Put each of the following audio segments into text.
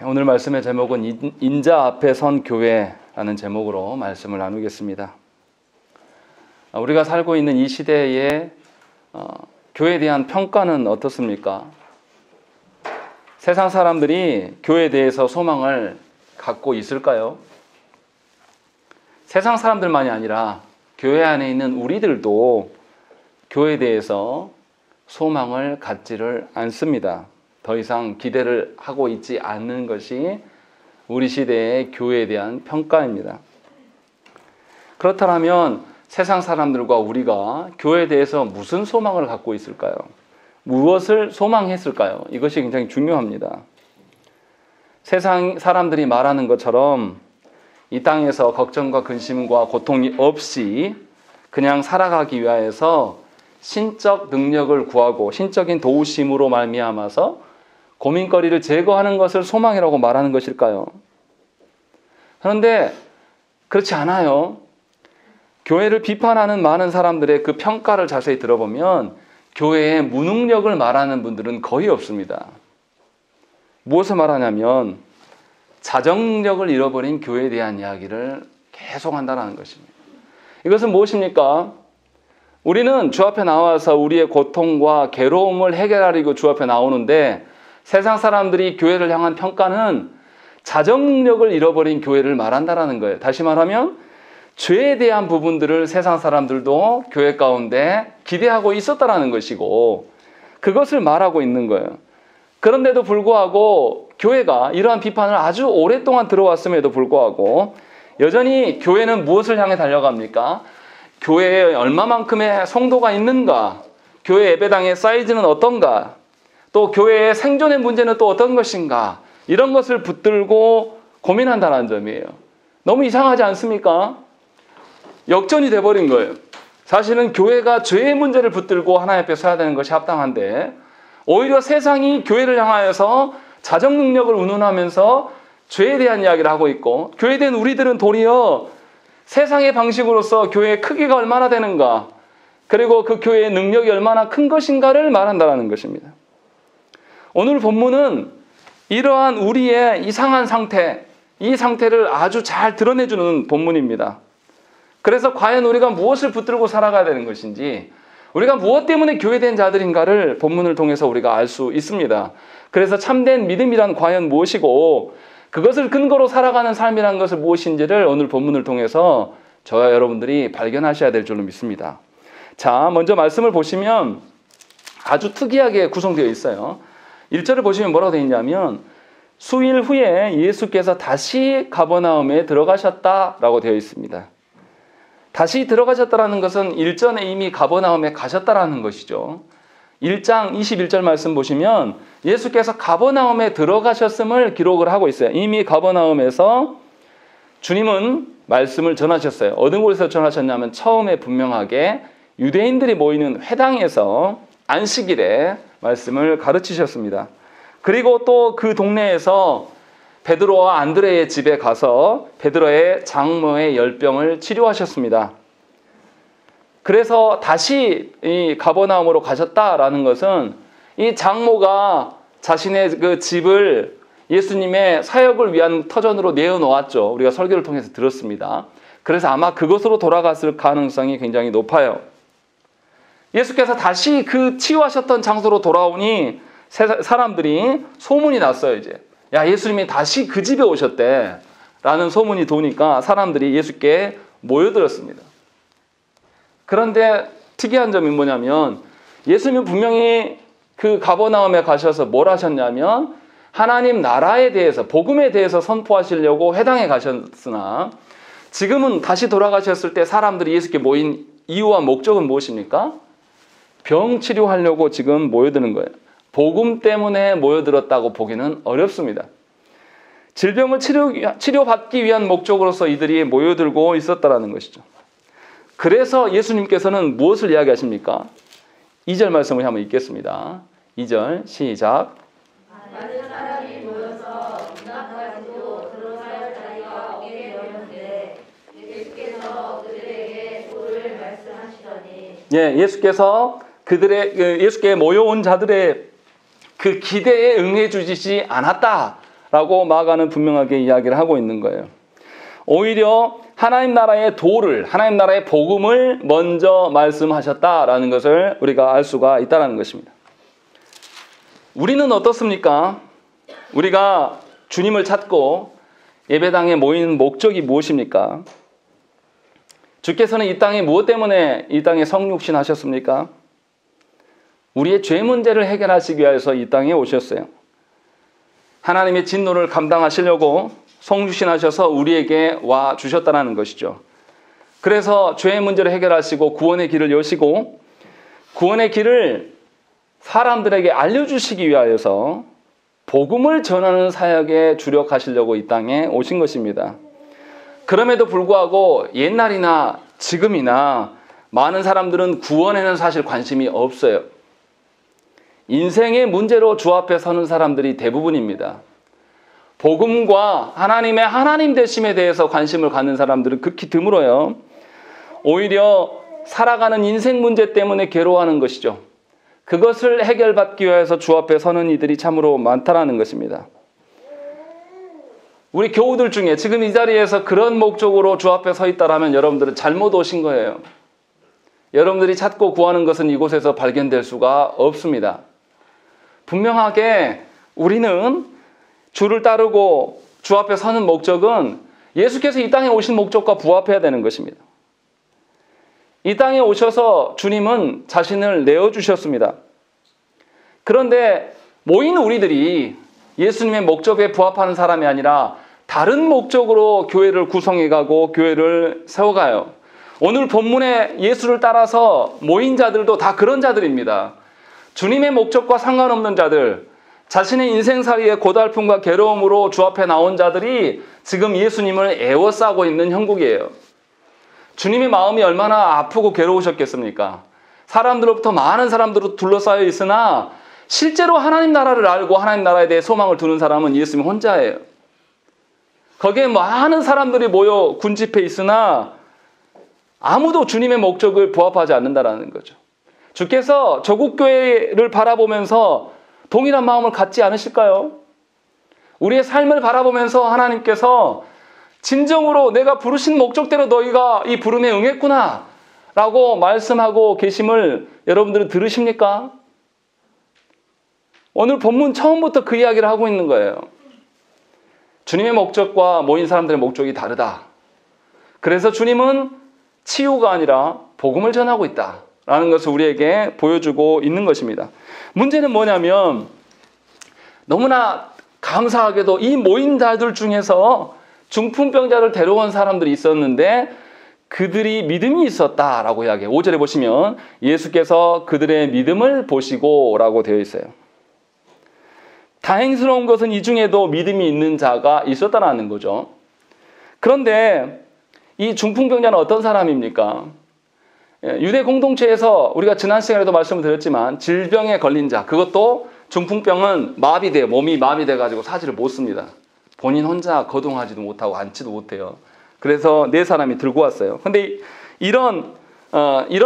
오늘 말씀의 제목은 인자 앞에 선 교회라는 제목으로 말씀을 나누겠습니다. 우리가 살고 있는 이 시대에 교회에 대한 평가는 어떻습니까? 세상 사람들이 교회에 대해서 소망을 갖고 있을까요? 세상 사람들만이 아니라 교회 안에 있는 우리들도 교회에 대해서 소망을 갖지를 않습니다. 더 이상 기대를 하고 있지 않는 것이 우리 시대의 교회에 대한 평가입니다. 그렇다면 세상 사람들과 우리가 교회에 대해서 무슨 소망을 갖고 있을까요? 무엇을 소망했을까요? 이것이 굉장히 중요합니다. 세상 사람들이 말하는 것처럼 이 땅에서 걱정과 근심과 고통이 없이 그냥 살아가기 위하여서 신적 능력을 구하고 신적인 도우심으로 말미암아서 고민거리를 제거하는 것을 소망이라고 말하는 것일까요? 그런데 그렇지 않아요. 교회를 비판하는 많은 사람들의 그 평가를 자세히 들어보면 교회의 무능력을 말하는 분들은 거의 없습니다. 무엇을 말하냐면 자정능력을 잃어버린 교회에 대한 이야기를 계속한다는 것입니다. 이것은 무엇입니까? 우리는 주 앞에 나와서 우리의 고통과 괴로움을 해결하려고 주 앞에 나오는데 세상 사람들이 교회를 향한 평가는 자정능력을 잃어버린 교회를 말한다는 거예요. 다시 말하면 죄에 대한 부분들을 세상 사람들도 교회 가운데 기대하고 있었다는 것이고 그것을 말하고 있는 거예요. 그런데도 불구하고 교회가 이러한 비판을 아주 오랫동안 들어왔음에도 불구하고 여전히 교회는 무엇을 향해 달려갑니까? 교회에 얼마만큼의 성도가 있는가? 교회 예배당의 사이즈는 어떤가? 또 교회의 생존의 문제는 또 어떤 것인가? 이런 것을 붙들고 고민한다는 점이에요. 너무 이상하지 않습니까? 역전이 돼버린 거예요. 사실은 교회가 죄의 문제를 붙들고 하나님 앞에 서야 되는 것이 합당한데 오히려 세상이 교회를 향하여서 자정 능력을 운운하면서 죄에 대한 이야기를 하고 있고 교회에 대한 우리들은 도리어 세상의 방식으로서 교회의 크기가 얼마나 되는가 그리고 그 교회의 능력이 얼마나 큰 것인가를 말한다는 것입니다. 오늘 본문은 이러한 우리의 이상한 상태, 이 상태를 아주 잘 드러내주는 본문입니다. 그래서 과연 우리가 무엇을 붙들고 살아가야 되는 것인지 우리가 무엇 때문에 교회된 자들인가를 본문을 통해서 우리가 알 수 있습니다. 그래서 참된 믿음이란 과연 무엇이고 그것을 근거로 살아가는 삶이란 것을 무엇인지를 오늘 본문을 통해서 저와 여러분들이 발견하셔야 될 줄로 믿습니다. 자, 먼저 말씀을 보시면 아주 특이하게 구성되어 있어요. 1절을 보시면 뭐라고 되어 있냐면 수일 후에 예수께서 다시 가버나움에 들어가셨다라고 되어 있습니다. 다시 들어가셨다라는 것은 일전에 이미 가버나움에 가셨다라는 것이죠. 1장 21절 말씀 보시면 예수께서 가버나움에 들어가셨음을 기록을 하고 있어요. 이미 가버나움에서 주님은 말씀을 전하셨어요. 어느 곳에서 전하셨냐면 처음에 분명하게 유대인들이 모이는 회당에서 안식일에 말씀을 가르치셨습니다. 그리고 또 그 동네에서 베드로와 안드레의 집에 가서 베드로의 장모의 열병을 치료하셨습니다. 그래서 다시 이 가버나움으로 가셨다라는 것은 이 장모가 자신의 그 집을 예수님의 사역을 위한 터전으로 내어놓았죠. 우리가 설교를 통해서 들었습니다. 그래서 아마 그것으로 돌아갔을 가능성이 굉장히 높아요. 예수께서 다시 그 치유하셨던 장소로 돌아오니 사람들이 소문이 났어요. 이제 야, 예수님이 다시 그 집에 오셨대 라는 소문이 도니까 사람들이 예수께 모여들었습니다. 그런데 특이한 점이 뭐냐면 예수님은 분명히 그 가버나움에 가셔서 뭘 하셨냐면 하나님 나라에 대해서 복음에 대해서 선포하시려고 회당에 가셨으나 지금은 다시 돌아가셨을 때 사람들이 예수께 모인 이유와 목적은 무엇입니까? 병 치료하려고 지금 모여드는 거예요. 복음 때문에 모여들었다고 보기는 어렵습니다. 질병을 치료받기 위한 목적으로서 이들이 모여들고 있었다는 것이죠. 그래서 예수님께서는 무엇을 이야기하십니까? 2절 말씀을 한번 읽겠습니다. 2절 시작. 많은 사람이 모여서 문앞까지도 들어갈 자리가 없게 되었는데 예수께서 그들에게 도를 말씀하시더니 예수께서 예수께 모여온 자들의 그 기대에 응해 주시지 않았다 라고 마가는 분명하게 이야기를 하고 있는 거예요. 오히려 하나님 나라의 도를, 하나님 나라의 복음을 먼저 말씀하셨다라는 것을 우리가 알 수가 있다는 것입니다. 우리는 어떻습니까? 우리가 주님을 찾고 예배당에 모이는 목적이 무엇입니까? 주께서는 이 땅에 무엇 때문에 이 땅에 성육신 하셨습니까? 우리의 죄 문제를 해결하시기 위해서 이 땅에 오셨어요. 하나님의 진노를 감당하시려고 성육신하셔서 우리에게 와 주셨다는 것이죠. 그래서 죄의 문제를 해결하시고 구원의 길을 여시고 구원의 길을 사람들에게 알려주시기 위하여서 복음을 전하는 사역에 주력하시려고 이 땅에 오신 것입니다. 그럼에도 불구하고 옛날이나 지금이나 많은 사람들은 구원에는 사실 관심이 없어요. 인생의 문제로 주 앞에 서는 사람들이 대부분입니다. 복음과 하나님의 하나님 되심에 대해서 관심을 갖는 사람들은 극히 드물어요. 오히려 살아가는 인생 문제 때문에 괴로워하는 것이죠. 그것을 해결받기 위해서 주 앞에 서는 이들이 참으로 많다라는 것입니다. 우리 교우들 중에 지금 이 자리에서 그런 목적으로 주 앞에 서 있다라면 여러분들은 잘못 오신 거예요. 여러분들이 찾고 구하는 것은 이곳에서 발견될 수가 없습니다. 분명하게 우리는 주를 따르고 주 앞에 서는 목적은 예수께서 이 땅에 오신 목적과 부합해야 되는 것입니다. 이 땅에 오셔서 주님은 자신을 내어주셨습니다. 그런데 모인 우리들이 예수님의 목적에 부합하는 사람이 아니라 다른 목적으로 교회를 구성해가고 교회를 세워가요. 오늘 본문에 예수를 따라서 모인 자들도 다 그런 자들입니다. 주님의 목적과 상관없는 자들, 자신의 인생살이의 고달픔과 괴로움으로 주 앞에 나온 자들이 지금 예수님을 애워싸고 있는 형국이에요. 주님의 마음이 얼마나 아프고 괴로우셨겠습니까? 사람들로부터 많은 사람들로 둘러싸여 있으나 실제로 하나님 나라를 알고 하나님 나라에 대해 소망을 두는 사람은 예수님 혼자예요. 거기에 많은 사람들이 모여 군집해 있으나 아무도 주님의 목적을 부합하지 않는다는 거죠. 주께서 조국교회를 바라보면서 동일한 마음을 갖지 않으실까요? 우리의 삶을 바라보면서 하나님께서 진정으로 내가 부르신 목적대로 너희가 이 부름에 응했구나 라고 말씀하고 계심을 여러분들은 들으십니까? 오늘 본문 처음부터 그 이야기를 하고 있는 거예요. 주님의 목적과 모인 사람들의 목적이 다르다. 그래서 주님은 치유가 아니라 복음을 전하고 있다라는 것을 우리에게 보여주고 있는 것입니다. 문제는 뭐냐면 너무나 감사하게도 이 모인 자들 중에서 중풍병자를 데려온 사람들이 있었는데 그들이 믿음이 있었다라고 이야기해요. 5절에 보시면 예수께서 그들의 믿음을 보시고 라고 되어 있어요. 다행스러운 것은 이 중에도 믿음이 있는 자가 있었다는 거죠. 그런데 이 중풍병자는 어떤 사람입니까? 유대 공동체에서 우리가 지난 시간에도 말씀을 드렸지만 질병에 걸린 자, 그것도 중풍병은 마비돼요. 몸이 마비돼가지고 사지를 못 씁니다. 본인 혼자 거동하지도 못하고 앉지도 못해요. 그래서 네 사람이 들고 왔어요. 근데 이런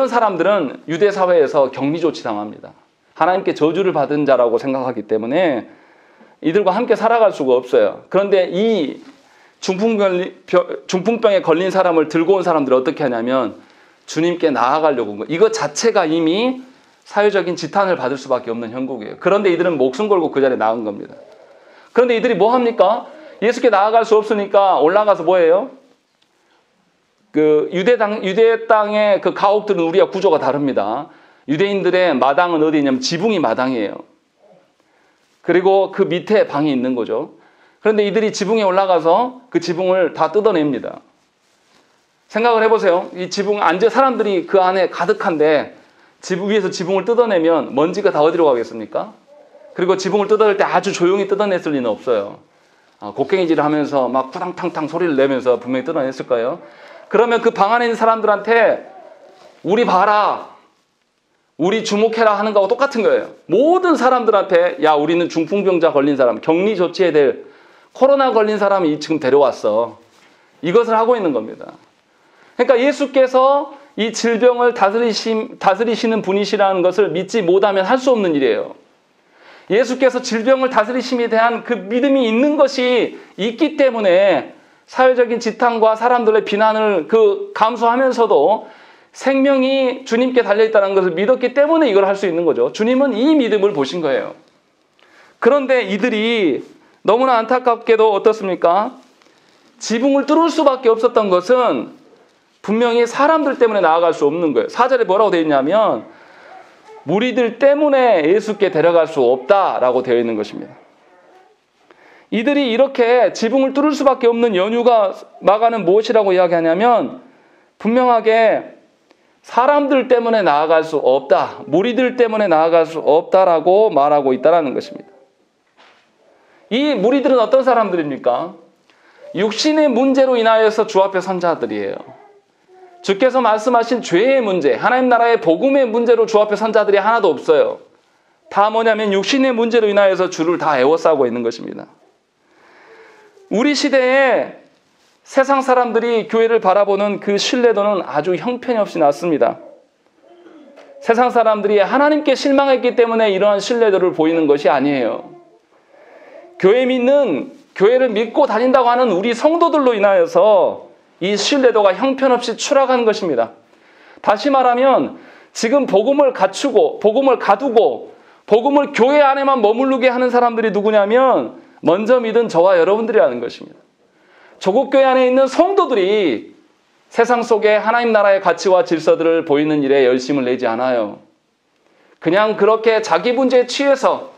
사람들은 유대 사회에서 격리 조치 당합니다. 하나님께 저주를 받은 자라고 생각하기 때문에 이들과 함께 살아갈 수가 없어요. 그런데 이 중풍병에 걸린 사람을 들고 온 사람들은 어떻게 하냐면 주님께 나아가려고 한 거예요. 이것 자체가 이미 사회적인 지탄을 받을 수밖에 없는 형국이에요. 그런데 이들은 목숨 걸고 그 자리에 나간 겁니다. 그런데 이들이 뭐 합니까? 예수께 나아갈 수 없으니까 올라가서 뭐 해요? 그 유대 땅의 그 가옥들은 우리와 구조가 다릅니다. 유대인들의 마당은 어디 있냐면 지붕이 마당이에요. 그리고 그 밑에 방이 있는 거죠. 그런데 이들이 지붕에 올라가서 그 지붕을 다 뜯어냅니다. 생각을 해보세요. 이 지붕 앉아 사람들이 그 안에 가득한데 위에서 지붕을 뜯어내면 먼지가 다 어디로 가겠습니까? 그리고 지붕을 뜯어낼 때 아주 조용히 뜯어냈을 리는 없어요. 곡괭이질을 하면서 막 푸당탕탕 소리를 내면서 분명히 뜯어냈을 거예요. 그러면 그 방 안에 있는 사람들한테 우리 봐라, 우리 주목해라 하는 거하고 똑같은 거예요. 모든 사람들한테 야, 우리는 중풍병자 걸린 사람, 격리 조치해야 될 코로나 걸린 사람이 지금 데려왔어. 이것을 하고 있는 겁니다. 그러니까 예수께서 이 질병을 다스리시는 분이시라는 것을 믿지 못하면 할 수 없는 일이에요. 예수께서 질병을 다스리심에 대한 그 믿음이 있는 것이 있기 때문에 사회적인 지탄과 사람들의 비난을 감수하면서도 생명이 주님께 달려있다는 것을 믿었기 때문에 이걸 할 수 있는 거죠. 주님은 이 믿음을 보신 거예요. 그런데 이들이 너무나 안타깝게도 어떻습니까? 지붕을 뚫을 수밖에 없었던 것은 분명히 사람들 때문에 나아갈 수 없는 거예요. 4절에 뭐라고 되어 있냐면 무리들 때문에 예수께 데려갈 수 없다라고 되어 있는 것입니다. 이들이 이렇게 지붕을 뚫을 수밖에 없는 연유가 마가는 무엇이라고 이야기하냐면 분명하게 사람들 때문에 나아갈 수 없다, 무리들 때문에 나아갈 수 없다라고 말하고 있다는 것입니다. 이 무리들은 어떤 사람들입니까? 육신의 문제로 인하여서 주 앞에 선 자들이에요. 주께서 말씀하신 죄의 문제, 하나님 나라의 복음의 문제로 주 앞에 선 자들이 하나도 없어요. 다 뭐냐면 육신의 문제로 인하여서 주를 다 애워싸고 있는 것입니다. 우리 시대에 세상 사람들이 교회를 바라보는 그 신뢰도는 아주 형편없이 낮습니다. 세상 사람들이 하나님께 실망했기 때문에 이러한 신뢰도를 보이는 것이 아니에요. 교회를 믿고 다닌다고 하는 우리 성도들로 인하여서 이 신뢰도가 형편없이 추락한 것입니다. 다시 말하면 지금 복음을 갖추고 복음을 가두고 복음을 교회 안에만 머무르게 하는 사람들이 누구냐면 먼저 믿은 저와 여러분들이라는 것입니다. 조국 교회 안에 있는 성도들이 세상 속에 하나님 나라의 가치와 질서들을 보이는 일에 열심을 내지 않아요. 그냥 그렇게 자기 문제에 취해서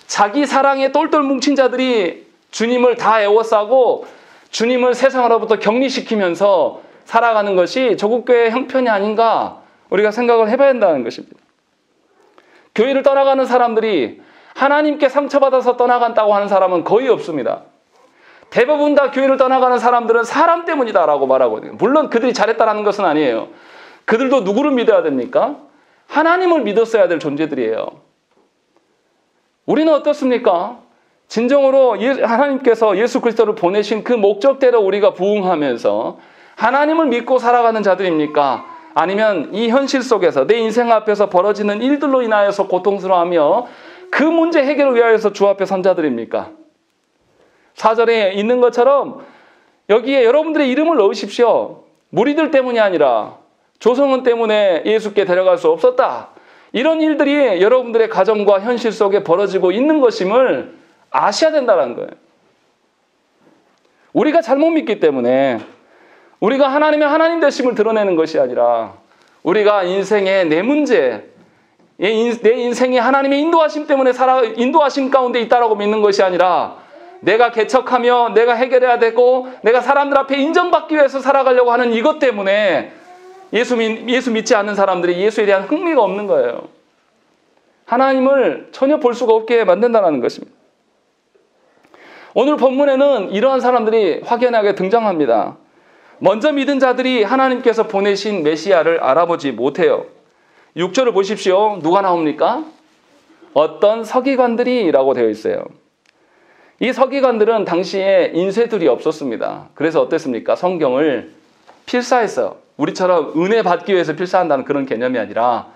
자기 사랑에 똘똘 뭉친 자들이 주님을 다 애워싸고 주님을 세상으로부터 격리시키면서 살아가는 것이 조국교회의 형편이 아닌가 우리가 생각을 해봐야 한다는 것입니다. 교회를 떠나가는 사람들이 하나님께 상처받아서 떠나간다고 하는 사람은 거의 없습니다. 대부분 다 교회를 떠나가는 사람들은 사람 때문이다라고 말하거든요. 물론 그들이 잘했다는 것은 아니에요. 그들도 누구를 믿어야 됩니까? 하나님을 믿었어야 될 존재들이에요. 우리는 어떻습니까? 진정으로 하나님께서 예수 그리스도를 보내신 그 목적대로 우리가 부응하면서 하나님을 믿고 살아가는 자들입니까? 아니면 이 현실 속에서 내 인생 앞에서 벌어지는 일들로 인하여서 고통스러워하며 그 문제 해결을 위하여서 주 앞에 선 자들입니까? 4절에 있는 것처럼 여기에 여러분들의 이름을 넣으십시오. 무리들 때문이 아니라 조성은 때문에 예수께 데려갈 수 없었다. 이런 일들이 여러분들의 가정과 현실 속에 벌어지고 있는 것임을 아셔야 된다는 거예요. 우리가 잘못 믿기 때문에 우리가 하나님의 하나님 되심을 드러내는 것이 아니라 우리가 인생의 내 문제, 내 인생이 하나님의 인도하심 때문에 인도하심 가운데 있다라고 믿는 것이 아니라 내가 개척하며 내가 해결해야 되고 내가 사람들 앞에 인정받기 위해서 살아가려고 하는 이것 때문에 예수 믿지 않는 사람들이 예수에 대한 흥미가 없는 거예요. 하나님을 전혀 볼 수가 없게 만든다는 것입니다. 오늘 본문에는 이러한 사람들이 확연하게 등장합니다. 먼저 믿은 자들이 하나님께서 보내신 메시아를 알아보지 못해요. 6절을 보십시오. 누가 나옵니까? 어떤 서기관들이라고 되어 있어요. 이 서기관들은 당시에 인쇄들이 없었습니다. 그래서 어땠습니까? 성경을 필사했어요. 우리처럼 은혜 받기 위해서 필사한다는 그런 개념이 아니라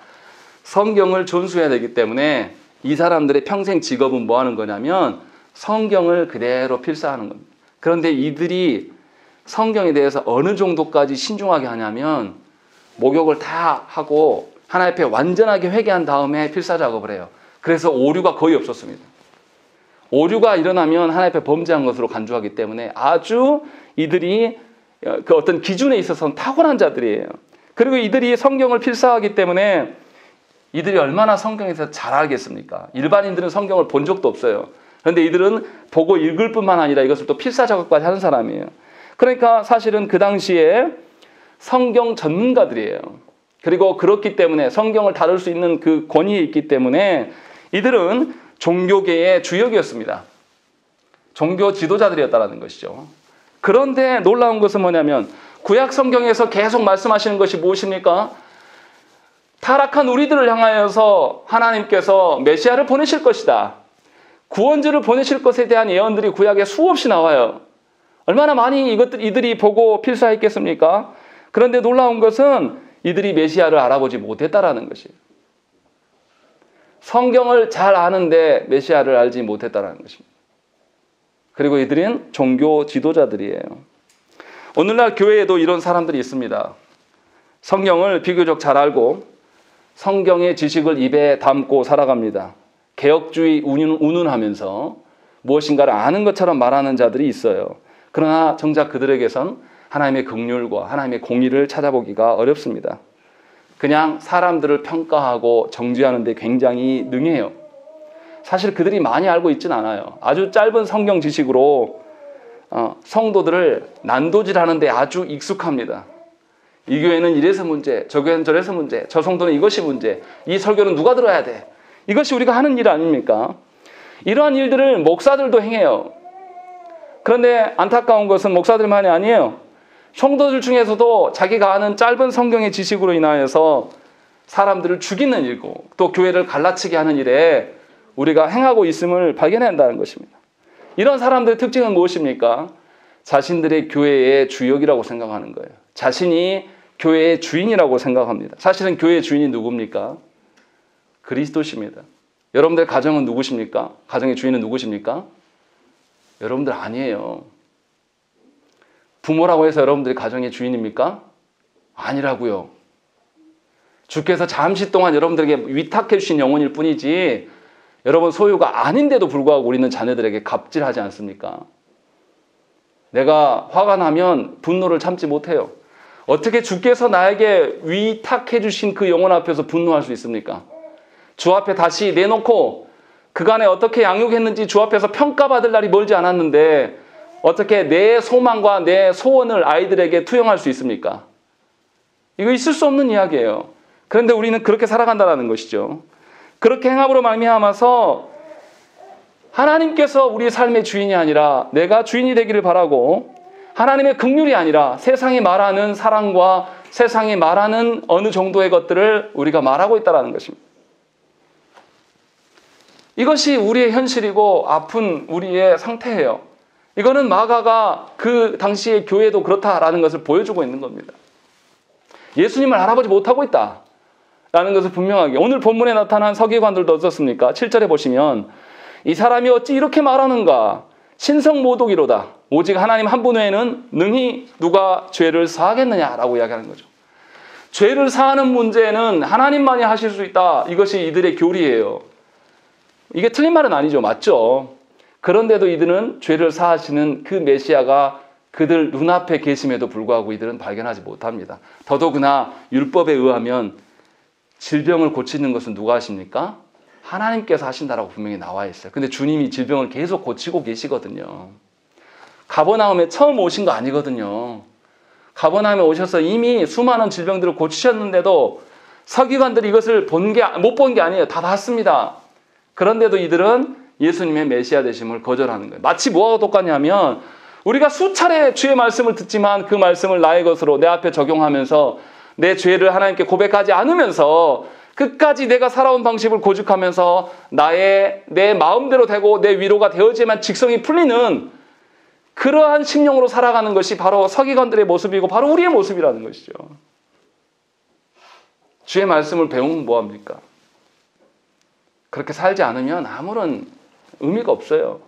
성경을 존수해야 되기 때문에 이 사람들의 평생 직업은 뭐 하는 거냐면 성경을 그대로 필사하는 겁니다. 그런데 이들이 성경에 대해서 어느 정도까지 신중하게 하냐면 목욕을 다 하고 하나님 앞에 완전하게 회개한 다음에 필사 작업을 해요. 그래서 오류가 거의 없었습니다. 오류가 일어나면 하나님 앞에 범죄한 것으로 간주하기 때문에 아주 이들이 그 어떤 기준에 있어서는 탁월한 자들이에요. 그리고 이들이 성경을 필사하기 때문에 이들이 얼마나 성경에 대해서 잘 알겠습니까? 일반인들은 성경을 본 적도 없어요. 그런데 이들은 보고 읽을 뿐만 아니라 이것을 또 필사 작업까지 하는 사람이에요. 그러니까 사실은 그 당시에 성경 전문가들이에요. 그리고 그렇기 때문에 성경을 다룰 수 있는 그 권위에 있기 때문에 이들은 종교계의 주역이었습니다. 종교 지도자들이었다는 것이죠. 그런데 놀라운 것은 뭐냐면 구약 성경에서 계속 말씀하시는 것이 무엇입니까? 타락한 우리들을 향하여서 하나님께서 메시아를 보내실 것이다. 구원주를 보내실 것에 대한 예언들이 구약에 수없이 나와요. 얼마나 많이 이들이 보고 필사했겠습니까? 그런데 놀라운 것은 이들이 메시아를 알아보지 못했다라는 것이에요. 성경을 잘 아는데 메시아를 알지 못했다는 것입니다. 그리고 이들은 종교 지도자들이에요. 오늘날 교회에도 이런 사람들이 있습니다. 성경을 비교적 잘 알고 성경의 지식을 입에 담고 살아갑니다. 개혁주의 운운하면서 무엇인가를 아는 것처럼 말하는 자들이 있어요. 그러나 정작 그들에게선 하나님의 긍휼과 하나님의 공의를 찾아보기가 어렵습니다. 그냥 사람들을 평가하고 정죄하는 데 굉장히 능해요. 사실 그들이 많이 알고 있지는 않아요. 아주 짧은 성경 지식으로 성도들을 난도질하는 데 아주 익숙합니다. 이 교회는 이래서 문제, 저 교회는 저래서 문제, 저 성도는 이것이 문제, 이 설교는 누가 들어야 돼. 이것이 우리가 하는 일 아닙니까? 이러한 일들을 목사들도 행해요. 그런데 안타까운 것은 목사들만이 아니에요. 성도들 중에서도 자기가 아는 짧은 성경의 지식으로 인하여서 사람들을 죽이는 일고 또 교회를 갈라치게 하는 일에 우리가 행하고 있음을 발견해야 한다는 것입니다. 이런 사람들의 특징은 무엇입니까? 자신들의 교회의 주역이라고 생각하는 거예요. 자신이 교회의 주인이라고 생각합니다. 사실은 교회의 주인이 누굽니까? 그리스도십니다. 여러분들 가정은 누구십니까? 가정의 주인은 누구십니까? 여러분들 아니에요. 부모라고 해서 여러분들이 가정의 주인입니까? 아니라고요. 주께서 잠시 동안 여러분들에게 위탁해 주신 영혼일 뿐이지 여러분 소유가 아닌데도 불구하고 우리는 자녀들에게 갑질하지 않습니까? 내가 화가 나면 분노를 참지 못해요. 어떻게 주께서 나에게 위탁해 주신 그 영혼 앞에서 분노할 수 있습니까? 주 앞에 다시 내놓고 그간에 어떻게 양육했는지 주 앞에서 평가받을 날이 멀지 않았는데 어떻게 내 소망과 내 소원을 아이들에게 투영할 수 있습니까? 이거 있을 수 없는 이야기예요. 그런데 우리는 그렇게 살아간다는 것이죠. 그렇게 행함으로 말미암아서 하나님께서 우리의 삶의 주인이 아니라 내가 주인이 되기를 바라고 하나님의 긍휼이 아니라 세상이 말하는 사랑과 세상이 말하는 어느 정도의 것들을 우리가 말하고 있다는 것입니다. 이것이 우리의 현실이고 아픈 우리의 상태예요. 이거는 마가가 그 당시의 교회도 그렇다라는 것을 보여주고 있는 겁니다. 예수님을 알아보지 못하고 있다라는 것을 분명하게 오늘 본문에 나타난 서기관들도 어떻습니까? 7절에 보시면 이 사람이 어찌 이렇게 말하는가? 신성모독이로다. 오직 하나님 한 분 외에는 능히 누가 죄를 사하겠느냐라고 이야기하는 거죠. 죄를 사하는 문제는 하나님만이 하실 수 있다. 이것이 이들의 교리예요. 이게 틀린 말은 아니죠. 맞죠? 그런데도 이들은 죄를 사하시는 그 메시아가 그들 눈앞에 계심에도 불구하고 이들은 발견하지 못합니다. 더더구나 율법에 의하면 질병을 고치는 것은 누가 하십니까? 하나님께서 하신다라고 분명히 나와 있어요. 근데 주님이 질병을 계속 고치고 계시거든요. 가버나움에 처음 오신 거 아니거든요. 가버나움에 오셔서 이미 수많은 질병들을 고치셨는데도 서기관들이 이것을 못 본 게 아니에요. 다 봤습니다. 그런데도 이들은 예수님의 메시아 되심을 거절하는 거예요. 마치 뭐하고 똑같냐면 우리가 수차례 주의 말씀을 듣지만 그 말씀을 나의 것으로 내 앞에 적용하면서 내 죄를 하나님께 고백하지 않으면서 끝까지 내가 살아온 방식을 고집하면서 내 마음대로 되고 내 위로가 되어지만 직성이 풀리는 그러한 심령으로 살아가는 것이 바로 서기관들의 모습이고 바로 우리의 모습이라는 것이죠. 주의 말씀을 배우면 뭐합니까? 그렇게 살지 않으면 아무런 의미가 없어요.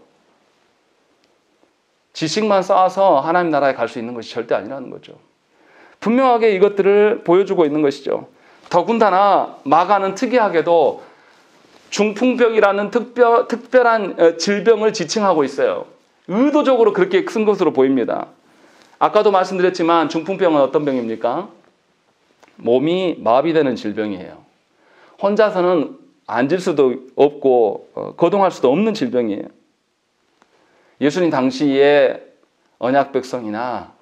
지식만 쌓아서 하나님 나라에 갈 수 있는 것이 절대 아니라는 거죠. 분명하게 이것들을 보여주고 있는 것이죠. 더군다나 마가는 특이하게도 중풍병이라는 특별한 질병을 지칭하고 있어요. 의도적으로 그렇게 쓴 것으로 보입니다. 아까도 말씀드렸지만 중풍병은 어떤 병입니까? 몸이 마비되는 질병이에요. 혼자서는 앉을 수도 없고 거동할 수도 없는 질병이에요. 예수님 당시에 언약 백성이나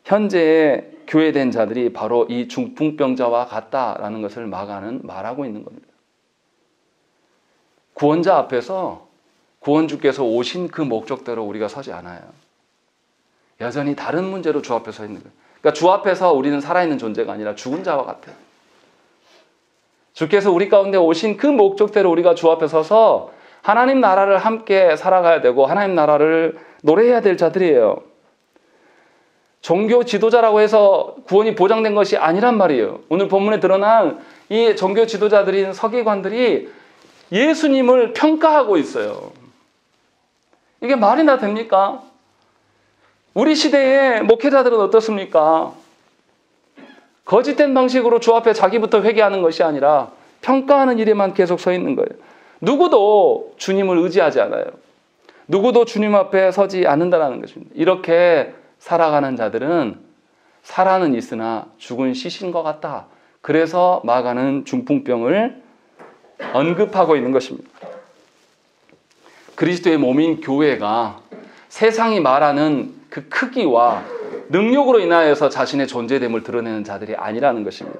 현재의 교회된 자들이 바로 이 중풍병자와 같다라는 것을 마가는 말하고 있는 겁니다. 구원자 앞에서 구원주께서 오신 그 목적대로 우리가 서지 않아요. 여전히 다른 문제로 주 앞에 서 있는 거예요. 그러니까 주 앞에서 우리는 살아있는 존재가 아니라 죽은 자와 같아요. 주께서 우리 가운데 오신 그 목적대로 우리가 주 앞에 서서 하나님 나라를 함께 살아가야 되고 하나님 나라를 노래해야 될 자들이에요. 종교 지도자라고 해서 구원이 보장된 것이 아니란 말이에요. 오늘 본문에 드러난 이 종교 지도자들인 서기관들이 예수님을 평가하고 있어요. 이게 말이나 됩니까? 우리 시대의 목회자들은 어떻습니까? 거짓된 방식으로 주 앞에 자기부터 회개하는 것이 아니라 평가하는 일에만 계속 서 있는 거예요. 누구도 주님을 의지하지 않아요. 누구도 주님 앞에 서지 않는다는 것입니다. 이렇게 살아가는 자들은 살아는 있으나 죽은 시신 것 같다. 그래서 마가는 중풍병을 언급하고 있는 것입니다. 그리스도의 몸인 교회가 세상이 말하는 그 크기와 능력으로 인하여서 자신의 존재됨을 드러내는 자들이 아니라는 것입니다.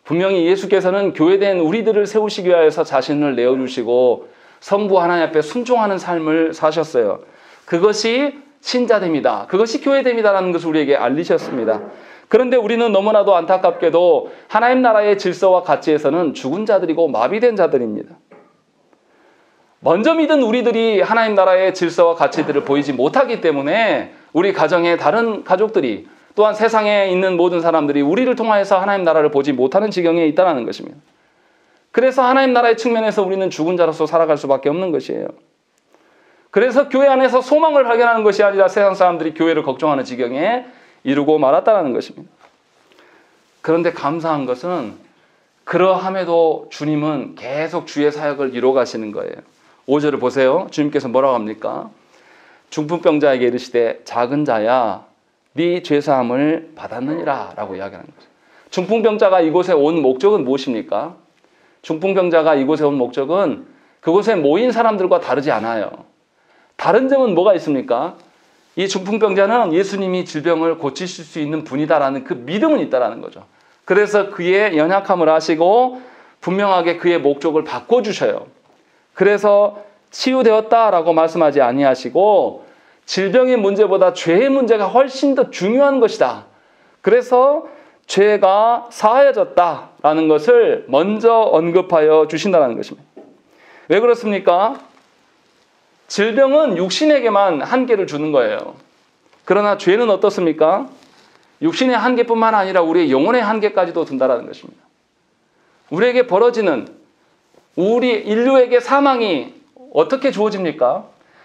분명히 예수께서는 교회된 우리들을 세우시기 위하여서 자신을 내어주시고 성부 하나님 앞에 순종하는 삶을 사셨어요. 그것이 신자됨이다. 그것이 교회됨이다라는 것을 우리에게 알리셨습니다. 그런데 우리는 너무나도 안타깝게도 하나님 나라의 질서와 가치에서는 죽은 자들이고 마비된 자들입니다. 먼저 믿은 우리들이 하나님 나라의 질서와 가치들을 보이지 못하기 때문에 우리 가정의 다른 가족들이 또한 세상에 있는 모든 사람들이 우리를 통하여서 하나님 나라를 보지 못하는 지경에 있다는 것입니다. 그래서 하나님 나라의 측면에서 우리는 죽은 자로서 살아갈 수밖에 없는 것이에요. 그래서 교회 안에서 소망을 발견하는 것이 아니라 세상 사람들이 교회를 걱정하는 지경에 이르고 말았다는 것입니다. 그런데 감사한 것은 그러함에도 주님은 계속 주의 사역을 이루어 가시는 거예요. 5절을 보세요. 주님께서 뭐라고 합니까? 중풍병자에게 이르시되 작은 자야 네 죄사함을 받았느니라 라고 이야기하는 거죠. 중풍병자가 이곳에 온 목적은 무엇입니까? 중풍병자가 이곳에 온 목적은 그곳에 모인 사람들과 다르지 않아요. 다른 점은 뭐가 있습니까? 이 중풍병자는 예수님이 질병을 고치실 수 있는 분이다라는 그 믿음은 있다라는 거죠. 그래서 그의 연약함을 아시고 분명하게 그의 목적을 바꿔주셔요. 그래서 치유되었다라고 말씀하지 아니하시고 질병의 문제보다 죄의 문제가 훨씬 더 중요한 것이다. 그래서 죄가 사하여졌다라는 것을 먼저 언급하여 주신다는 것입니다. 왜 그렇습니까? 질병은 육신에게만 한계를 주는 거예요. 그러나 죄는 어떻습니까? 육신의 한계뿐만 아니라 우리의 영혼의 한계까지도 둔다는 것입니다. 우리에게 벌어지는 우리 인류에게 사망이 어떻게 주어집니까?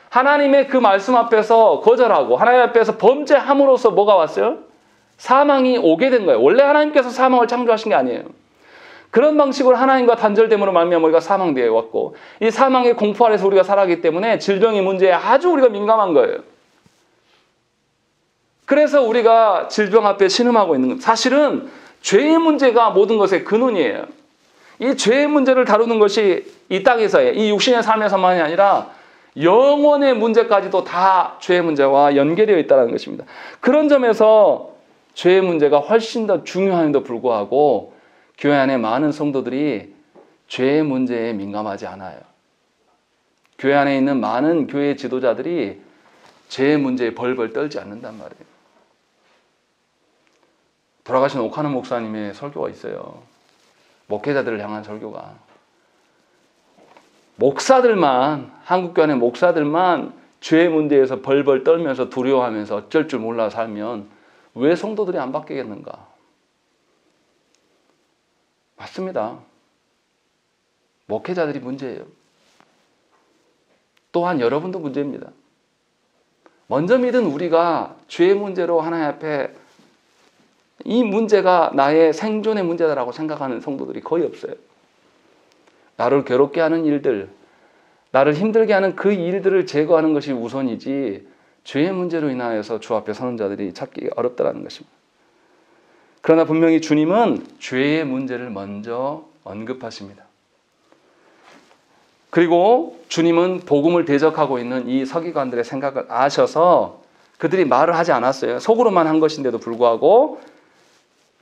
하나님의 그 말씀 앞에서 거절하고 하나님 앞에서 범죄함으로써 뭐가 왔어요? 사망이 오게 된 거예요. 원래 하나님께서 사망을 창조하신 게 아니에요. 그런 방식으로 하나님과 단절됨으로 말미암아 우리가 사망되어 왔고 이 사망의 공포 아래서 우리가 살아가기 때문에 질병의 문제에 아주 우리가 민감한 거예요. 그래서 우리가 질병 앞에 신음하고 있는 것. 사실은 죄의 문제가 모든 것의 근원이에요. 이 죄의 문제를 다루는 것이 이 땅에서의 이 육신의 삶에서만이 아니라 영원의 문제까지도 다 죄의 문제와 연결되어 있다는 것입니다. 그런 점에서 죄의 문제가 훨씬 더 중요함에도 불구하고 교회 안에 많은 성도들이 죄의 문제에 민감하지 않아요. 교회 안에 있는 많은 교회 지도자들이 죄의 문제에 벌벌 떨지 않는단 말이에요. 돌아가신 오카노 목사님의 설교가 있어요. 목회자들을 향한 설교가. 목사들만, 한국교회 목사들만 죄의 문제에서 벌벌 떨면서 두려워하면서 어쩔 줄 몰라 살면 왜 성도들이 안 바뀌겠는가? 맞습니다. 목회자들이 문제예요. 또한 여러분도 문제입니다. 먼저 믿은 우리가 죄의 문제로 하나님 앞에 이 문제가 나의 생존의 문제다라고 생각하는 성도들이 거의 없어요. 나를 괴롭게 하는 일들, 나를 힘들게 하는 그 일들을 제거하는 것이 우선이지 죄의 문제로 인하여서 주 앞에 서는 자들이 찾기 어렵다는 것입니다. 그러나 분명히 주님은 죄의 문제를 먼저 언급하십니다. 그리고 주님은 복음을 대적하고 있는 이 서기관들의 생각을 아셔서 그들이 말을 하지 않았어요. 속으로만 한 것인데도 불구하고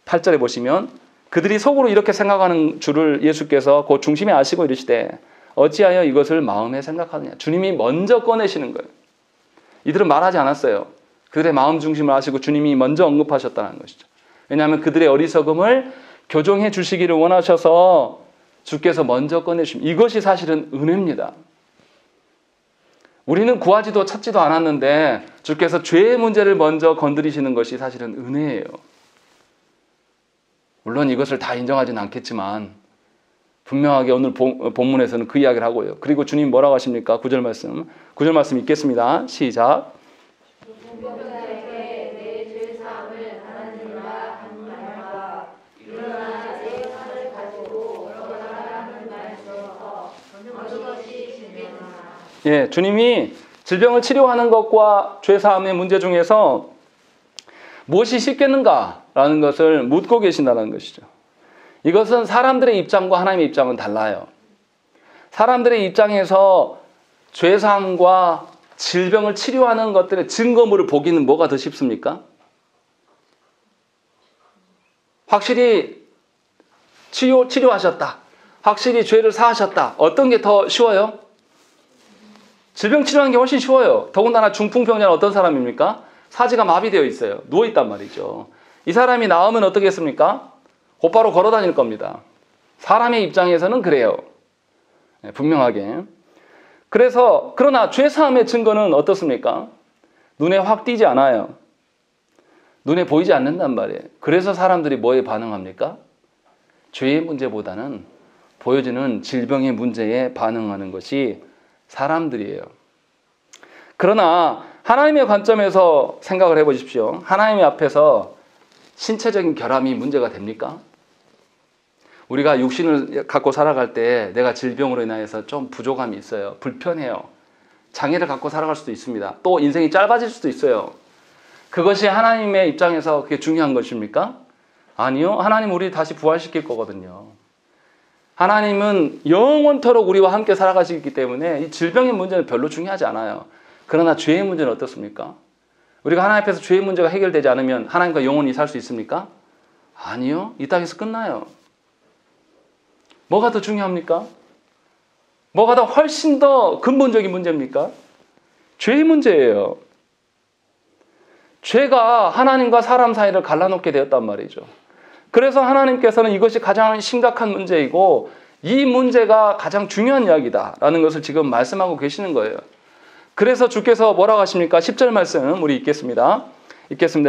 8절에 보시면 그들이 속으로 이렇게 생각하는 줄을 예수께서 그 중심에 아시고 이르시되 어찌하여 이것을 마음에 생각하느냐. 주님이 먼저 꺼내시는 거예요. 이들은 말하지 않았어요. 그들의 마음 중심을 아시고 주님이 먼저 언급하셨다는 것이죠. 왜냐하면 그들의 어리석음을 교정해 주시기를 원하셔서 주께서 먼저 꺼내주십니다. 이것이 사실은 은혜입니다. 우리는 구하지도 찾지도 않았는데 주께서 죄의 문제를 먼저 건드리시는 것이 사실은 은혜예요. 물론 이것을 다 인정하지는 않겠지만 분명하게 오늘 본문에서는 그 이야기를 하고요. 그리고 주님 뭐라고 하십니까? 9절 말씀 읽겠습니다. 시작. 공병자에게 내 죄사함을 하나님이라 한 말과 일어나 내 칼을 가지고 걸어가라 하는 말씀에서 어느 것이 쉽겠느냐. 예, 주님이 질병을 치료하는 것과 죄사함의 문제 중에서 무엇이 쉽겠는가라는 것을 묻고 계신다는 것이죠. 이것은 사람들의 입장과 하나님의 입장은 달라요. 사람들의 입장에서 죄사함과 질병을 치료하는 것들의 증거물을 보기는 뭐가 더 쉽습니까? 확실히 치료하셨다. 확실히 죄를 사하셨다. 어떤 게 더 쉬워요? 질병 치료하는 게 훨씬 쉬워요. 더군다나 중풍병자는 어떤 사람입니까? 사지가 마비되어 있어요. 누워있단 말이죠. 이 사람이 나오면 어떻게 했습니까? 곧바로 걸어 다닐 겁니다. 사람의 입장에서는 그래요. 분명하게. 그러나 죄사함의 증거는 어떻습니까? 눈에 확 띄지 않아요. 눈에 보이지 않는단 말이에요. 그래서 사람들이 뭐에 반응합니까? 죄의 문제보다는 보여지는 질병의 문제에 반응하는 것이 사람들이에요. 그러나 하나님의 관점에서 생각을 해보십시오. 하나님의 앞에서 신체적인 결함이 문제가 됩니까? 우리가 육신을 갖고 살아갈 때 내가 질병으로 인하여서 좀 부족함이 있어요. 불편해요. 장애를 갖고 살아갈 수도 있습니다. 또 인생이 짧아질 수도 있어요. 그것이 하나님의 입장에서 그게 중요한 것입니까? 아니요. 하나님 우리 다시 부활시킬 거거든요. 하나님은 영원토록 우리와 함께 살아가시기 때문에 이 질병의 문제는 별로 중요하지 않아요. 그러나 죄의 문제는 어떻습니까? 우리가 하나님 앞에서 죄의 문제가 해결되지 않으면 하나님과 영원히 살 수 있습니까? 아니요. 이 땅에서 끝나요. 뭐가 더 중요합니까? 뭐가 더 훨씬 더 근본적인 문제입니까? 죄의 문제예요. 죄가 하나님과 사람 사이를 갈라놓게 되었단 말이죠. 그래서 하나님께서는 이것이 가장 심각한 문제이고 이 문제가 가장 중요한 이야기다라는 것을 지금 말씀하고 계시는 거예요. 그래서 주께서 뭐라고 하십니까? 10절 말씀 우리 읽겠습니다.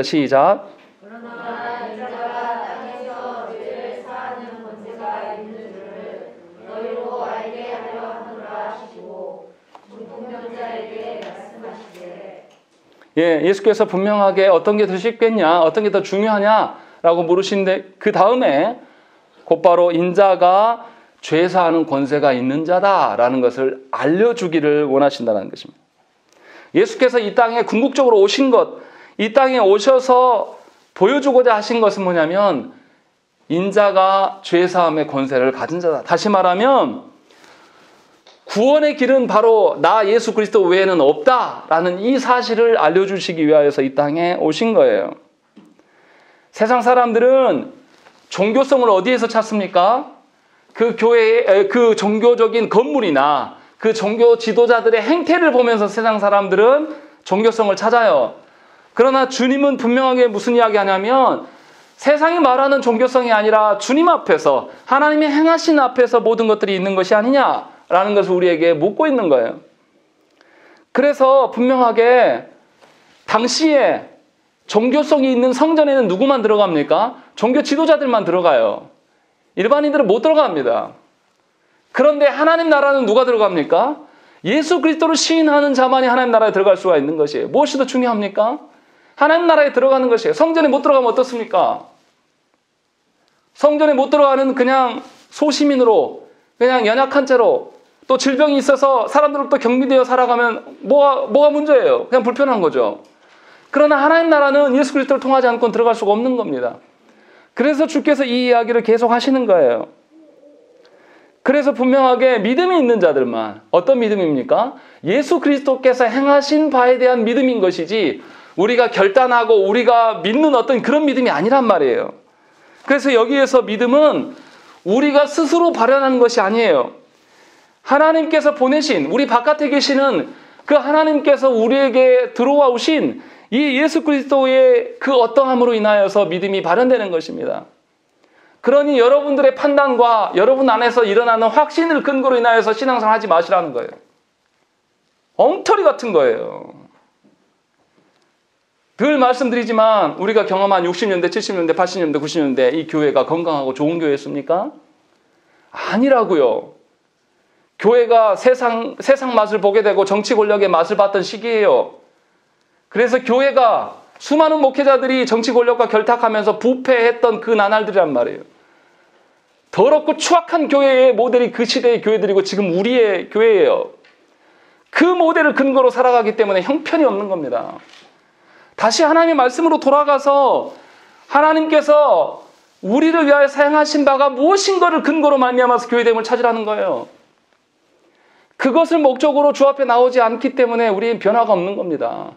시작. 그러나 인자가 땅에서 죄를 사하는 권세가 있는 줄을 너희로 알게 하려 하노라 하시고 중풍병자에게 말씀하시되. 예, 예수께서 분명하게 어떤 게 더 쉽겠냐, 어떤 게 더 중요하냐라고 물으시는데 그 다음에 곧바로 인자가 죄 사하는 권세가 있는 자다라는 것을 알려주기를 원하신다는 것입니다. 예수께서 이 땅에 궁극적으로 오신 것, 이 땅에 오셔서 보여주고자 하신 것은 뭐냐면 인자가 죄사함의 권세를 가진 자다. 다시 말하면 구원의 길은 바로 나 예수 그리스도 외에는 없다라는 이 사실을 알려주시기 위하여서 이 땅에 오신 거예요. 세상 사람들은 종교성을 어디에서 찾습니까? 그 교회의 그 종교적인 건물이나 그 종교 지도자들의 행태를 보면서 세상 사람들은 종교성을 찾아요. 그러나 주님은 분명하게 무슨 이야기 하냐면 세상이 말하는 종교성이 아니라 주님 앞에서 하나님의 행하신 앞에서 모든 것들이 있는 것이 아니냐라는 것을 우리에게 묻고 있는 거예요. 그래서 분명하게 당시에 종교성이 있는 성전에는 누구만 들어갑니까? 종교 지도자들만 들어가요. 일반인들은 못 들어갑니다. 그런데 하나님 나라는 누가 들어갑니까? 예수 그리스도를 시인하는 자만이 하나님 나라에 들어갈 수가 있는 것이에요. 무엇이 더 중요합니까? 하나님 나라에 들어가는 것이에요. 성전에 못 들어가면 어떻습니까? 성전에 못 들어가는 그냥 소시민으로, 그냥 연약한 채로, 또 질병이 있어서 사람들로부터 격리되어 살아가면 뭐가 문제예요? 그냥 불편한 거죠. 그러나 하나님 나라는 예수 그리스도를 통하지 않고는 들어갈 수가 없는 겁니다. 그래서 주께서 이 이야기를 계속 하시는 거예요. 그래서 분명하게 믿음이 있는 자들만, 어떤 믿음입니까? 예수 그리스도께서 행하신 바에 대한 믿음인 것이지 우리가 결단하고 우리가 믿는 어떤 그런 믿음이 아니란 말이에요. 그래서 여기에서 믿음은 우리가 스스로 발현하는 것이 아니에요. 하나님께서 보내신, 우리 바깥에 계시는 그 하나님께서 우리에게 들어와 오신 이 예수 그리스도의 그 어떠함으로 인하여서 믿음이 발현되는 것입니다. 그러니 여러분들의 판단과 여러분 안에서 일어나는 확신을 근거로 인하여서 신앙생활 하지 마시라는 거예요. 엉터리 같은 거예요. 늘 말씀드리지만 우리가 경험한 60년대, 70년대, 80년대, 90년대 이 교회가 건강하고 좋은 교회였습니까? 아니라고요. 교회가 세상 맛을 보게 되고 정치 권력의 맛을 봤던 시기예요. 그래서 교회가 수많은 목회자들이 정치 권력과 결탁하면서 부패했던 그 나날들이란 말이에요. 더럽고 추악한 교회의 모델이 그 시대의 교회들이고 지금 우리의 교회예요. 그 모델을 근거로 살아가기 때문에 형편이 없는 겁니다. 다시 하나님의 말씀으로 돌아가서 하나님께서 우리를 위하여 사용하신 바가 무엇인가를 근거로 말미암아서 교회됨을 찾으라는 거예요. 그것을 목적으로 주 앞에 나오지 않기 때문에 우리는 변화가 없는 겁니다.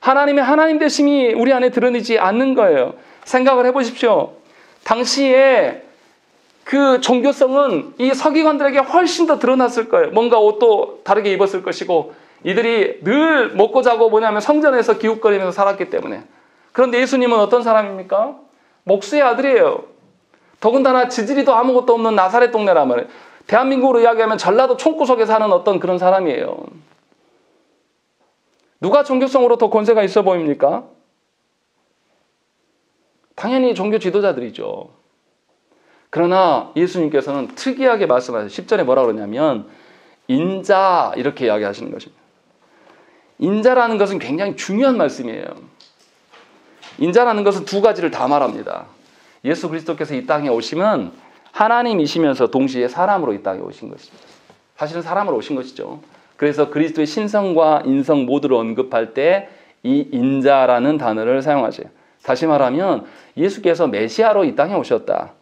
하나님의 하나님 되심이 우리 안에 드러내지 않는 거예요. 생각을 해보십시오. 당시에 그 종교성은 이 서기관들에게 훨씬 더 드러났을 거예요. 뭔가 옷도 다르게 입었을 것이고 이들이 늘 먹고 자고 뭐냐면 성전에서 기웃거리면서 살았기 때문에. 그런데 예수님은 어떤 사람입니까? 목수의 아들이에요. 더군다나 지지리도 아무것도 없는 나사렛 동네란 말이에요. 대한민국으로 이야기하면 전라도 총구석에 사는 어떤 그런 사람이에요. 누가 종교성으로 더 권세가 있어 보입니까? 당연히 종교 지도자들이죠. 그러나 예수님께서는 특이하게 말씀하세요. 10절에 뭐라고 그러냐면 인자 이렇게 이야기하시는 것입니다. 인자라는 것은 굉장히 중요한 말씀이에요. 인자라는 것은 두 가지를 다 말합니다. 예수 그리스도께서 이 땅에 오시면 하나님이시면서 동시에 사람으로 이 땅에 오신 것입니다. 사실은 사람으로 오신 것이죠. 그래서 그리스도의 신성과 인성 모두를 언급할 때 이 인자라는 단어를 사용하세요. 다시 말하면 예수께서 메시아로 이 땅에 오셨다.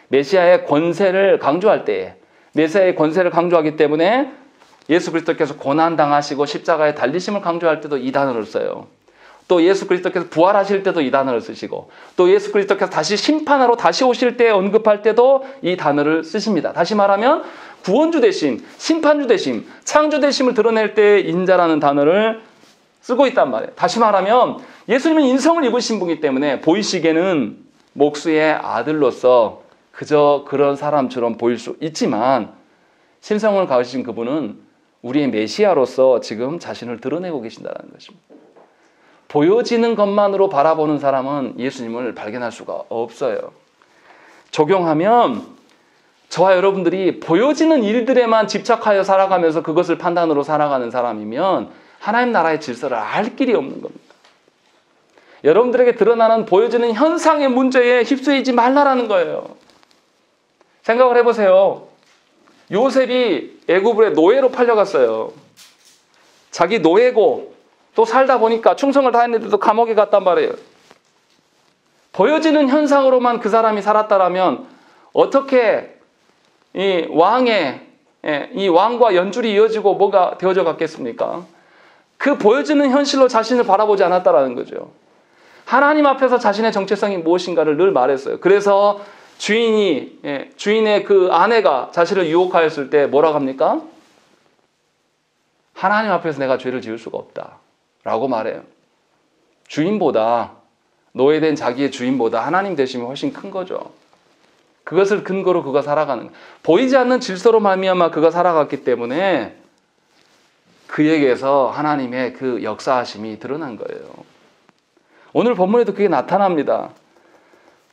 메시아의 권세를 강조할 때에 메시아의 권세를 강조하기 때문에 예수 그리스도께서 고난당하시고 십자가에 달리심을 강조할 때도 이 단어를 써요. 또 예수 그리스도께서 부활하실 때도 이 단어를 쓰시고 또 예수 그리스도께서 다시 심판하러 다시 오실 때 언급할 때도 이 단어를 쓰십니다. 다시 말하면 구원주 되심, 심판주 되심, 창조 되심을 드러낼 때 인자라는 단어를 쓰고 있단 말이에요. 다시 말하면 예수님은 인성을 입으신 분이기 때문에 보이시기에는 목수의 아들로서 그저 그런 사람처럼 보일 수 있지만 신성을 가지신 그분은 우리의 메시아로서 지금 자신을 드러내고 계신다는 것입니다. 보여지는 것만으로 바라보는 사람은 예수님을 발견할 수가 없어요. 적용하면 저와 여러분들이 보여지는 일들에만 집착하여 살아가면서 그것을 판단으로 살아가는 사람이면 하나님 나라의 질서를 알 길이 없는 겁니다. 여러분들에게 드러나는 보여지는 현상의 문제에 휩쓸리지 말라라는 거예요. 생각을 해보세요. 요셉이 애굽의 노예로 팔려갔어요. 자기 노예고 또 살다 보니까 충성을 다했는데도 감옥에 갔단 말이에요. 보여지는 현상으로만 그 사람이 살았다라면 어떻게 이 왕과 연줄이 이어지고 뭐가 되어져 갔겠습니까? 그 보여지는 현실로 자신을 바라보지 않았다라는 거죠. 하나님 앞에서 자신의 정체성이 무엇인가를 늘 말했어요. 그래서 주인의 그 아내가 자신을 유혹하였을 때 뭐라고 합니까? 하나님 앞에서 내가 죄를 지을 수가 없다 라고 말해요. 주인보다, 노예된 자기의 주인보다 하나님 되심이 훨씬 큰 거죠. 그것을 근거로 그가 살아가는, 보이지 않는 질서로 말미암아 그가 살아갔기 때문에 그에게서 하나님의 그 역사하심이 드러난 거예요. 오늘 본문에도 그게 나타납니다.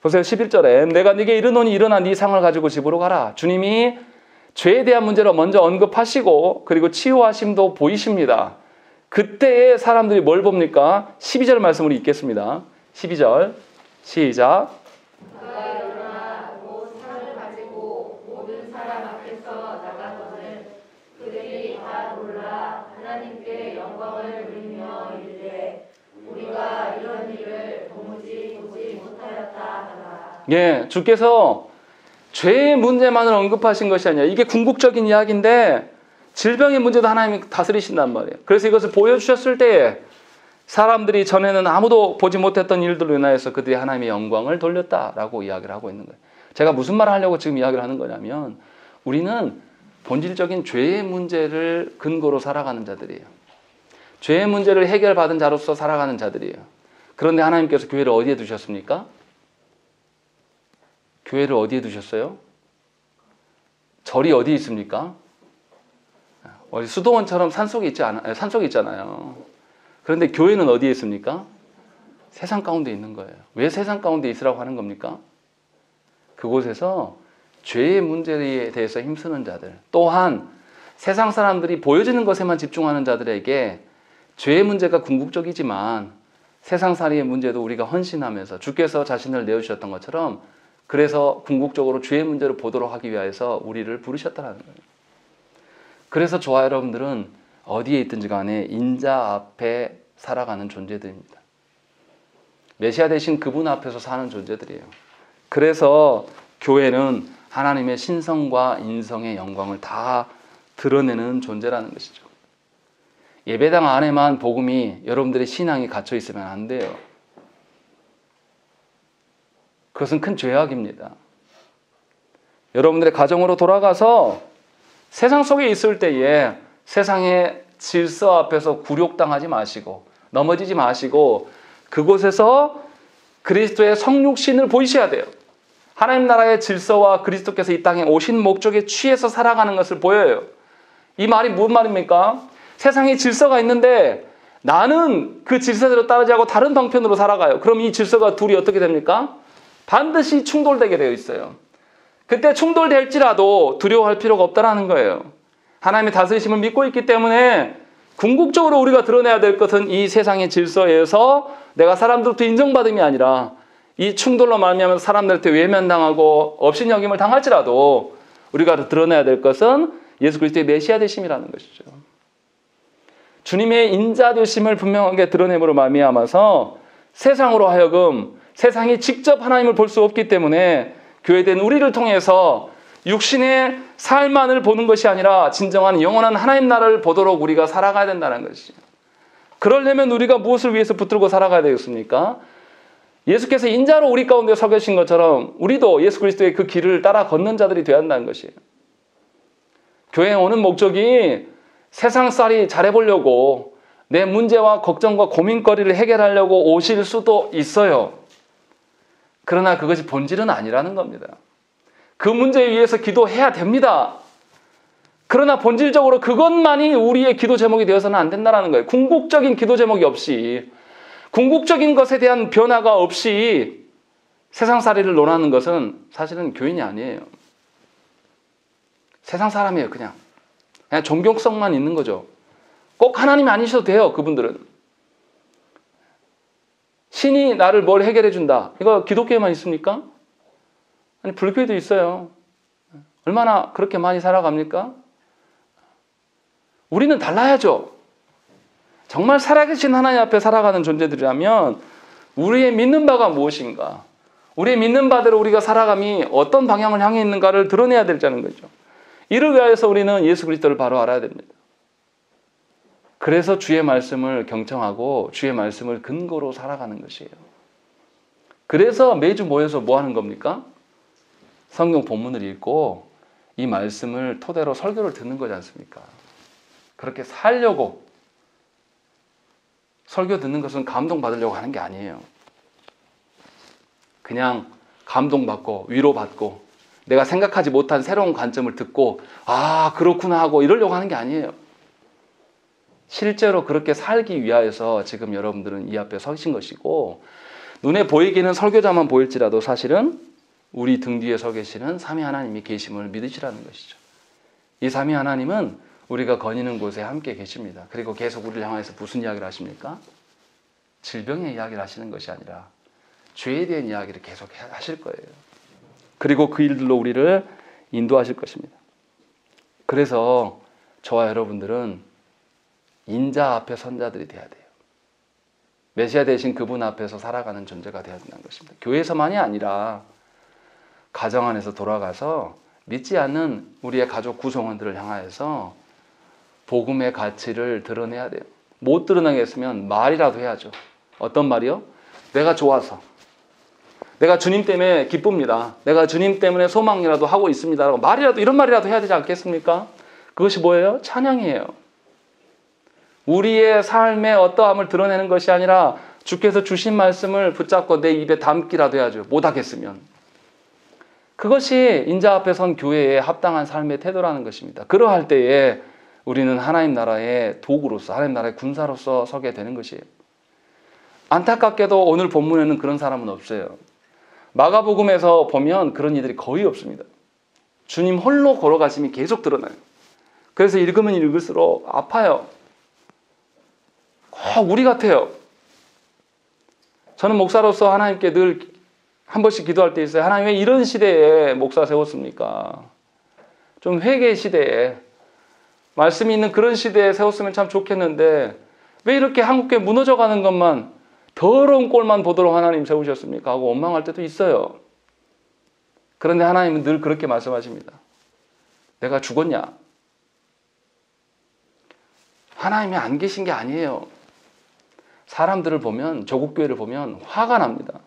보세요. 11절에 내가 네게 이르노니 일어나 네 상을 가지고 집으로 가라. 주님이 죄에 대한 문제를 먼저 언급하시고 그리고 치유하심도 보이십니다. 그때의 사람들이 뭘 봅니까? 12절 말씀으로 읽겠습니다. 12절 시작. 그가 일어나 곧 상을 가지고 모든 사람 앞에서 나가거늘 그들이 다 놀라 하나님께 영광을 돌리며 이르되 우리가 이런 일을 도무지 보지 못하였다 하라. 예, 주께서 죄의 문제만을 언급하신 것이 아니라 이게 궁극적인 이야기인데 질병의 문제도 하나님이 다스리신단 말이에요. 그래서 이것을 보여주셨을 때에 사람들이 전에는 아무도 보지 못했던 일들로 인하여서 그들이 하나님의 영광을 돌렸다라고 이야기를 하고 있는 거예요. 제가 무슨 말을 하려고 지금 이야기를 하는 거냐면 우리는 본질적인 죄의 문제를 근거로 살아가는 자들이에요. 죄의 문제를 해결받은 자로서 살아가는 자들이에요. 그런데 하나님께서 교회를 어디에 두셨습니까? 교회를 어디에 두셨어요? 절이 어디 있습니까? 어디 수도원처럼 산속에 있잖아요. 그런데 교회는 어디에 있습니까? 세상 가운데 있는 거예요. 왜 세상 가운데 있으라고 하는 겁니까? 그곳에서 죄의 문제에 대해서 힘쓰는 자들, 또한 세상 사람들이 보여지는 것에만 집중하는 자들에게 죄의 문제가 궁극적이지만 세상살이의 문제도 우리가 헌신하면서 주께서 자신을 내어주셨던 것처럼 그래서 궁극적으로 죄의 문제를 보도록 하기 위해서 우리를 부르셨다는 거예요. 그래서 저와 여러분들은 어디에 있든지 간에 인자 앞에 살아가는 존재들입니다. 메시아 되신 그분 앞에서 사는 존재들이에요. 그래서 교회는 하나님의 신성과 인성의 영광을 다 드러내는 존재라는 것이죠. 예배당 안에만 복음이, 여러분들의 신앙이 갇혀 있으면 안 돼요. 그것은 큰 죄악입니다. 여러분들의 가정으로 돌아가서 세상 속에 있을 때에 세상의 질서 앞에서 굴욕당하지 마시고 넘어지지 마시고 그곳에서 그리스도의 성육신을 보이셔야 돼요. 하나님 나라의 질서와 그리스도께서 이 땅에 오신 목적에 취해서 살아가는 것을 보여요. 이 말이 무슨 말입니까? 세상에 질서가 있는데 나는 그 질서대로 따르지 않고 다른 방편으로 살아가요. 그럼 이 질서가 둘이 어떻게 됩니까? 반드시 충돌되게 되어 있어요. 그때 충돌될지라도 두려워할 필요가 없다는 거예요. 하나님의 다스리심을 믿고 있기 때문에 궁극적으로 우리가 드러내야 될 것은 이 세상의 질서에서 내가 사람들부터 인정받음이 아니라 이 충돌로 말미암아 사람들한테 외면당하고 업신여김을 당할지라도 우리가 드러내야 될 것은 예수 그리스도의 메시아 되심이라는 것이죠. 주님의 인자 되심을 분명하게 드러냄으로 말미암아서 세상으로 하여금 세상이 직접 하나님을 볼 수 없기 때문에 교회된 우리를 통해서 육신의 삶만을 보는 것이 아니라 진정한 영원한 하나님 나라를 보도록 우리가 살아가야 된다는 것이죠. 그러려면 우리가 무엇을 위해서 붙들고 살아가야 되겠습니까? 예수께서 인자로 우리 가운데 서 계신 것처럼 우리도 예수 그리스도의 그 길을 따라 걷는 자들이 되어야 한다는 것이에요. 교회에 오는 목적이 세상살이 잘해보려고 내 문제와 걱정과 고민거리를 해결하려고 오실 수도 있어요. 그러나 그것이 본질은 아니라는 겁니다. 그 문제에 위해서 기도해야 됩니다. 그러나 본질적으로 그것만이 우리의 기도 제목이 되어서는 안 된다는 거예요. 궁극적인 기도 제목이 없이, 궁극적인 것에 대한 변화가 없이 세상살이를 논하는 것은 사실은 교인이 아니에요. 세상 사람이에요. 그냥 존경성만 있는 거죠. 꼭 하나님이 아니셔도 돼요. 그분들은. 신이 나를 뭘 해결해 준다. 이거 기독교에만 있습니까? 아니 불교에도 있어요. 얼마나 그렇게 많이 살아갑니까? 우리는 달라야죠. 정말 살아계신 하나님 앞에 살아가는 존재들이라면 우리의 믿는 바가 무엇인가, 우리의 믿는 바대로 우리가 살아감이 어떤 방향을 향해 있는가를 드러내야 되자는 거죠. 이를 위하여서 우리는 예수 그리스도를 바로 알아야 됩니다. 그래서 주의 말씀을 경청하고 주의 말씀을 근거로 살아가는 것이에요. 그래서 매주 모여서 뭐 하는 겁니까? 성경 본문을 읽고 이 말씀을 토대로 설교를 듣는 거지 않습니까? 그렇게 살려고 설교 듣는 것은 감동받으려고 하는 게 아니에요. 그냥 감동받고 위로받고 내가 생각하지 못한 새로운 관점을 듣고 아 그렇구나 하고 이러려고 하는 게 아니에요. 실제로 그렇게 살기 위하여서 지금 여러분들은 이 앞에 서신 것이고, 눈에 보이기는 설교자만 보일지라도 사실은 우리 등 뒤에 서 계시는 삼위 하나님이 계심을 믿으시라는 것이죠. 이 삼위 하나님은 우리가 거니는 곳에 함께 계십니다. 그리고 계속 우리를 향해서 무슨 이야기를 하십니까? 질병의 이야기를 하시는 것이 아니라 죄에 대한 이야기를 계속 하실 거예요. 그리고 그 일들로 우리를 인도하실 것입니다. 그래서 저와 여러분들은 인자 앞에 선 자들이 돼야 돼요. 메시아 되신 그분 앞에서 살아가는 존재가 되어야 된다는 것입니다. 교회에서만이 아니라 가정 안에서 돌아가서 믿지 않는 우리의 가족 구성원들을 향하여서 복음의 가치를 드러내야 돼요. 못 드러내겠으면 말이라도 해야죠. 어떤 말이요? 내가 좋아서, 내가 주님 때문에 기쁩니다, 내가 주님 때문에 소망이라도 하고 있습니다 라고 말이라도, 이런 말이라도 해야 되지 않겠습니까? 그것이 뭐예요? 찬양이에요. 우리의 삶의 어떠함을 드러내는 것이 아니라 주께서 주신 말씀을 붙잡고 내 입에 담기라도 해야죠. 못하겠으면. 그것이 인자 앞에 선 교회에 합당한 삶의 태도라는 것입니다. 그러할 때에 우리는 하나님 나라의 도구로서, 하나님 나라의 군사로서 서게 되는 것이에요. 안타깝게도 오늘 본문에는 그런 사람은 없어요. 마가복음에서 보면 그런 이들이 거의 없습니다. 주님 홀로 걸어가심이 계속 드러나요. 그래서 읽으면 읽을수록 아파요. 꼭 우리 같아요. 저는 목사로서 하나님께 늘 한 번씩 기도할 때 있어요. 하나님 왜 이런 시대에 목사 세웠습니까? 좀 회개 시대에, 말씀이 있는 그런 시대에 세웠으면 참 좋겠는데 왜 이렇게 한국교회 무너져가는 것만, 더러운 꼴만 보도록 하나님 세우셨습니까? 하고 원망할 때도 있어요. 그런데 하나님은 늘 그렇게 말씀하십니다. 내가 죽었냐? 하나님이 안 계신 게 아니에요. 사람들을 보면, 조국교회를 보면 화가 납니다.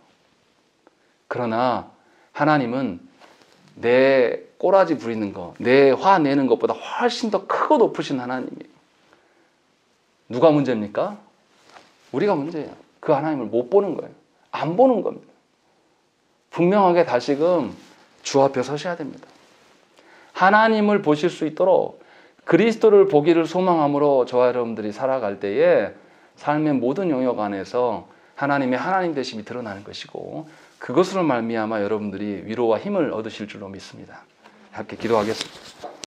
그러나 하나님은 내 꼬라지 부리는 거, 내 화내는 것보다 훨씬 더 크고 높으신 하나님이에요. 누가 문제입니까? 우리가 문제예요. 그 하나님을 못 보는 거예요. 안 보는 겁니다. 분명하게 다시금 주 앞에 서셔야 됩니다. 하나님을 보실 수 있도록 그리스도를 보기를 소망함으로 저와 여러분들이 살아갈 때에 삶의 모든 영역 안에서 하나님의 하나님 되심이 드러나는 것이고, 그것으로 말미암아 여러분들이 위로와 힘을 얻으실 줄로 믿습니다. 함께 기도하겠습니다.